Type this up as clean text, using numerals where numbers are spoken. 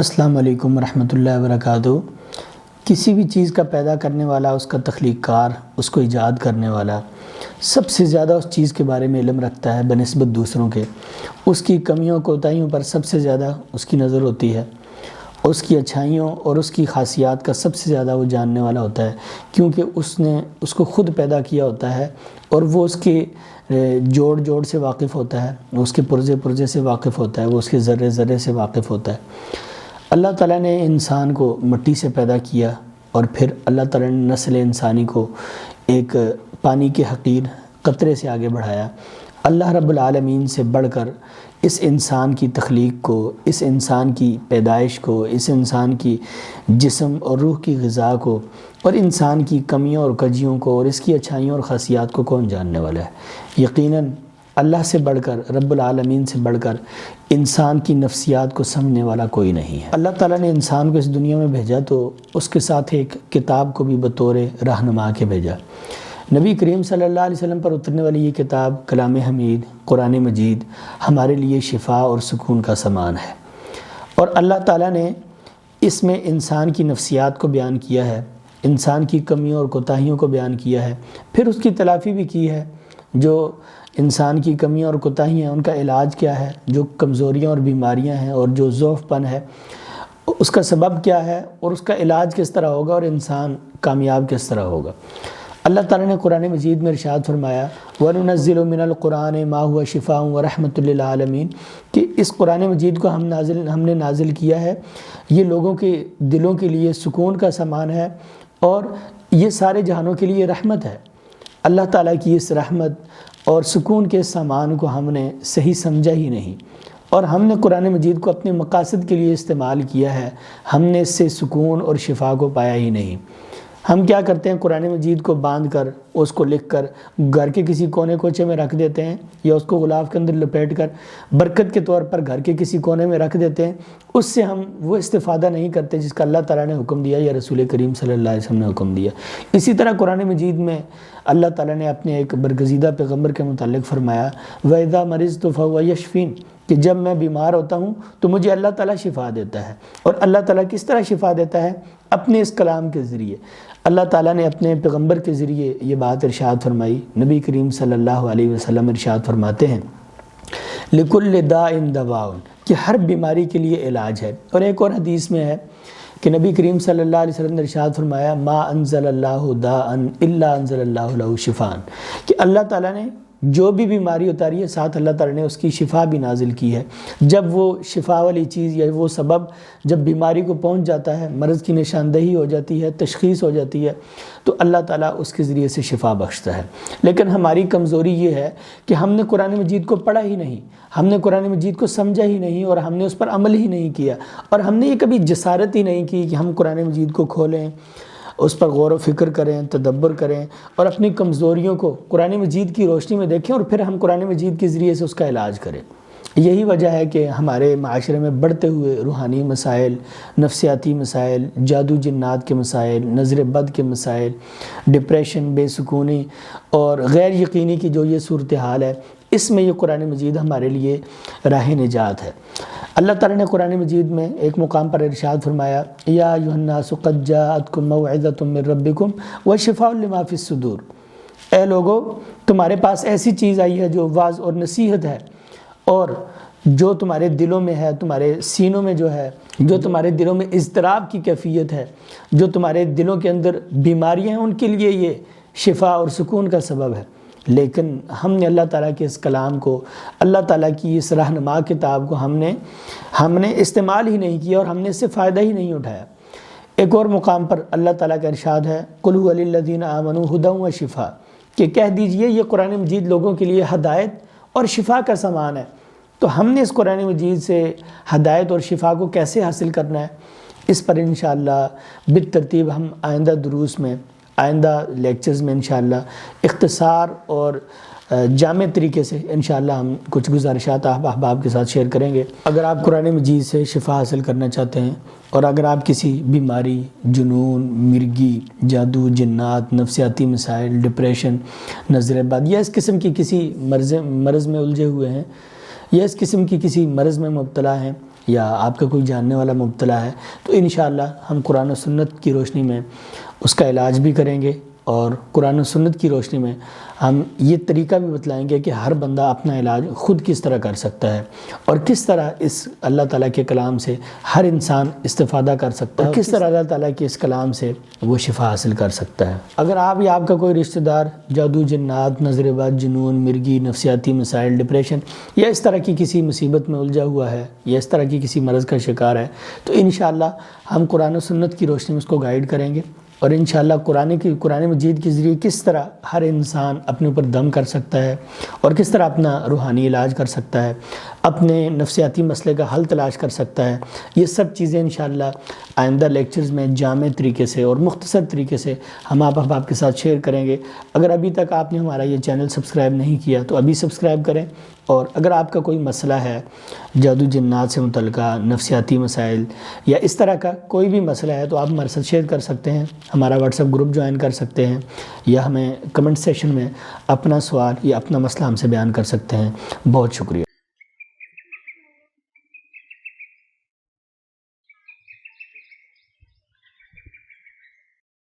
السلام علیکم ورحمۃ اللہ وبرکاتہ۔ کسی بھی چیز کا پیدا کرنے والا، اس کا تخلیق کار، اس کو ایجاد کرنے والا سب سے زیادہ اس چیز کے بارے میں علم رکھتا ہے بنسبت دوسروں کے۔ اس کی کمیوں کوتاہیوں پر سب سے زیادہ اس کی نظر ہوتی ہے، اس کی اچھائیوں اور اس کی خاصیات کا سب سے زیادہ وہ جاننے والا ہوتا ہے، کیونکہ اس نے اس کو خود پیدا کیا ہوتا ہے اور وہ اس کے جوڑ جوڑ سے واقف ہوتا ہے، اس کے پرزے پرزے سے واقف ہوتا ہے، وہ اس کے ذرے ذرے سے واقف ہوتا ہے۔ اللہ تعالیٰ نے انسان کو مٹی سے پیدا کیا اور پھر اللہ تعالیٰ نے نسل انسانی کو ایک پانی کے حقیر قطرے سے آگے بڑھایا۔ اللہ رب العالمین سے بڑھ کر اس انسان کی تخلیق کو، اس انسان کی پیدائش کو، اس انسان کی جسم اور روح کی غذا کو اور انسان کی کمیوں اور کجیوں کو اور اس کی اچھائیوں اور خاصیات کو کون جاننے والا ہے؟ یقیناً اللہ سے بڑھ کر، رب العالمین سے بڑھ کر انسان کی نفسیات کو سمجھنے والا کوئی نہیں ہے۔ اللہ تعالیٰ نے انسان کو اس دنیا میں بھیجا تو اس کے ساتھ ایک کتاب کو بھی بطور رہنما کے بھیجا۔ نبی کریم صلی اللہ علیہ وسلم پر اترنے والی یہ کتاب کلام حمید قرآن مجید ہمارے لیے شفا اور سکون کا سامان ہے، اور اللہ تعالیٰ نے اس میں انسان کی نفسیات کو بیان کیا ہے، انسان کی کمیوں اور کوتاہیوں کو بیان کیا ہے، پھر اس کی تلافی بھی کی ہے۔ جو انسان کی کمیاں اور کوتاہیاں ہیں ان کا علاج کیا ہے، جو کمزوریاں اور بیماریاں ہیں اور جو ضعف پن ہے اس کا سبب کیا ہے اور اس کا علاج کس طرح ہوگا اور انسان کامیاب کس طرح ہوگا۔ اللہ تعالیٰ نے قرآن مجید میں ارشاد فرمایا وَنُنَزِّلُ مِنَ الْقُرْآنِ مَا هُوَ شِفَاءٌ وَرَحْمَةٌ لِّلْعَالَمِينَ کہ اس قرآن مجید کو ہم نے نازل کیا ہے، یہ لوگوں کے دلوں کے لیے سکون کا سامان ہے اور یہ سارے جہانوں کے لیے رحمت ہے۔ اللہ تعالیٰ کی اس رحمت اور سکون کے سامان کو ہم نے صحیح سمجھا ہی نہیں، اور ہم نے قرآن مجید کو اپنے مقاصد کے لیے استعمال کیا ہے، ہم نے اس سے سکون اور شفا کو پایا ہی نہیں۔ ہم کیا کرتے ہیں، قرآن مجید کو باندھ کر، اس کو لکھ کر گھر کے کسی کونے کوچے میں رکھ دیتے ہیں، یا اس کو غلاف کے اندر لپیٹ کر برکت کے طور پر گھر کے کسی کونے میں رکھ دیتے ہیں۔ اس سے ہم وہ استفادہ نہیں کرتے جس کا اللہ تعالیٰ نے حکم دیا یا رسول کریم صلی اللہ علیہ وسلم نے حکم دیا۔ اسی طرح قرآن مجید میں اللہ تعالیٰ نے اپنے ایک برگزیدہ پیغمبر کے متعلق فرمایا وَإِذَا مَرِضْتُ فَهُوَ يَشْفِينِ کہ جب میں بیمار ہوتا ہوں تو مجھے اللہ تعالیٰ شفا دیتا ہے۔ اور اللہ تعالیٰ کس طرح شفا دیتا ہے؟ اپنے اس کلام کے ذریعے۔ اللہ تعالیٰ نے اپنے پیغمبر کے ذریعے یہ بات ارشاد فرمائی۔ نبی کریم صلی اللہ علیہ وسلم ارشاد فرماتے ہیں لِكُلِّ دَاءٍ دَوَاءٌ کہ ہر بیماری کے لیے علاج ہے۔ اور ایک اور حدیث میں ہے کہ نبی کریم صلی اللہ علیہ وسلم نے ارشاد فرمایا ما انزل اللہ داء الا انزل اللہ لہ شفاء کہ اللہ تعالیٰ نے جو بھی بیماری اتاری ہے ساتھ اللہ تعالیٰ نے اس کی شفا بھی نازل کی ہے۔ جب وہ شفا والی چیز یا وہ سبب جب بیماری کو پہنچ جاتا ہے، مرض کی نشاندہی ہو جاتی ہے، تشخیص ہو جاتی ہے، تو اللہ تعالیٰ اس کے ذریعے سے شفا بخشتا ہے۔ لیکن ہماری کمزوری یہ ہے کہ ہم نے قرآن مجید کو پڑھا ہی نہیں، ہم نے قرآن مجید کو سمجھا ہی نہیں اور ہم نے اس پر عمل ہی نہیں کیا، اور ہم نے یہ کبھی جسارت ہی نہیں کی کہ ہم قرآن مجید کو کھولیں، اس پر غور و فکر کریں، تدبر کریں اور اپنی کمزوریوں کو قرآن مجید کی روشنی میں دیکھیں اور پھر ہم قرآن مجید کے ذریعے سے اس کا علاج کریں۔ یہی وجہ ہے کہ ہمارے معاشرے میں بڑھتے ہوئے روحانی مسائل، نفسیاتی مسائل، جادو جنات کے مسائل، نظر بد کے مسائل، ڈپریشن، بے سکونی اور غیر یقینی کی جو یہ صورتحال ہے، اس میں یہ قرآن مجید ہمارے لیے راہ نجات ہے۔ اللہ تعالیٰ نے قرآن مجید میں ایک مقام پر ارشاد فرمایا یا ایھا الناس قد جاءتکم موعظۃ من ربکم وشفاء لما فی الصدور اے لوگو تمہارے پاس ایسی چیز آئی ہے جو واعظ اور نصیحت ہے، اور جو تمہارے دلوں میں ہے، تمہارے سینوں میں جو ہے، جو تمہارے دلوں میں اضطراب کی کیفیت ہے، جو تمہارے دلوں کے اندر بیماریاں ہیں، ان کے لیے یہ شفا اور سکون کا سبب ہے۔ لیکن ہم نے اللہ تعالیٰ کے اس کلام کو، اللہ تعالیٰ کی اس رہنما کتاب کو ہم نے استعمال ہی نہیں کیا اور ہم نے اس سے فائدہ ہی نہیں اٹھایا۔ ایک اور مقام پر اللہ تعالیٰ کا ارشاد ہے قُلْ هُوَ لِلَّذِينَ آمَنُوا هُدًى وَشِفَاء کہ کہہ دیجئے یہ قرآن مجید لوگوں کے لیے ہدایت اور شفا کا سامان ہے۔ تو ہم نے اس قرآن مجید سے ہدایت اور شفا کو کیسے حاصل کرنا ہے، اس پر انشاءاللہ بالترتیب ہم آئندہ دروس میں، آئندہ لیکچرز میں انشاءاللہ اختصار اور جامع طریقے سے انشاءاللہ ہم کچھ گزارشات آپ احباب کے ساتھ شیئر کریں گے۔ اگر آپ قرآن مجید سے شفا حاصل کرنا چاہتے ہیں، اور اگر آپ کسی بیماری، جنون، مرگی، جادو، جنات، نفسیاتی مسائل، ڈپریشن، نظر بد یا اس قسم کی کسی مرض میں الجھے ہوئے ہیں، یا اس قسم کی کسی مرض میں مبتلا ہیں، یا آپ کا کوئی جاننے والا مبتلا ہے تو انشاءاللہ ہم قرآن و سنت کی روشنی میں اس کا علاج بھی کریں گے، اور قرآن و سنت کی روشنی میں ہم یہ طریقہ بھی بتلائیں گے کہ ہر بندہ اپنا علاج خود کس طرح کر سکتا ہے، اور کس طرح اس اللہ تعالیٰ کے کلام سے ہر انسان استفادہ کر سکتا ہے، اور کس طرح اللہ تعالیٰ کے اس کلام سے وہ شفا حاصل کر سکتا ہے۔ اگر آپ یا آپ کا کوئی رشتہ دار جادو، جنات، نظر بد، جنون، مرگی، نفسیاتی مسائل، ڈپریشن یا اس طرح کی کسی مصیبت میں الجھا ہوا ہے، یا اس طرح کی کسی مرض کا شکار ہے، تو انشاءاللہ ہم قرآن و سنت کی روشنی میں اس کو گائیڈ کریں گے، اور انشاءاللہ قرآن مجید کے ذریعے کس طرح ہر انسان اپنے اوپر دم کر سکتا ہے، اور کس طرح اپنا روحانی علاج کر سکتا ہے، اپنے نفسیاتی مسئلے کا حل تلاش کر سکتا ہے، یہ سب چیزیں انشاءاللہ آئندہ لیکچرز میں جامع طریقے سے اور مختصر طریقے سے ہم آپ کے ساتھ شیئر کریں گے۔ اگر ابھی تک آپ نے ہمارا یہ چینل سبسکرائب نہیں کیا تو ابھی سبسکرائب کریں، اور اگر آپ کا کوئی مسئلہ ہے جادو جنات سے متعلقہ، نفسیاتی مسائل یا اس طرح کا کوئی بھی مسئلہ ہے، تو آپ ہمارے ساتھ شیئر کر سکتے ہیں، ہمارا واٹس ایپ گروپ جوائن کر سکتے ہیں، یا ہمیں کمنٹ سیکشن میں اپنا سوال یا اپنا مسئلہ ہم سے بیان کر سکتے ہیں۔ بہت شکریہ۔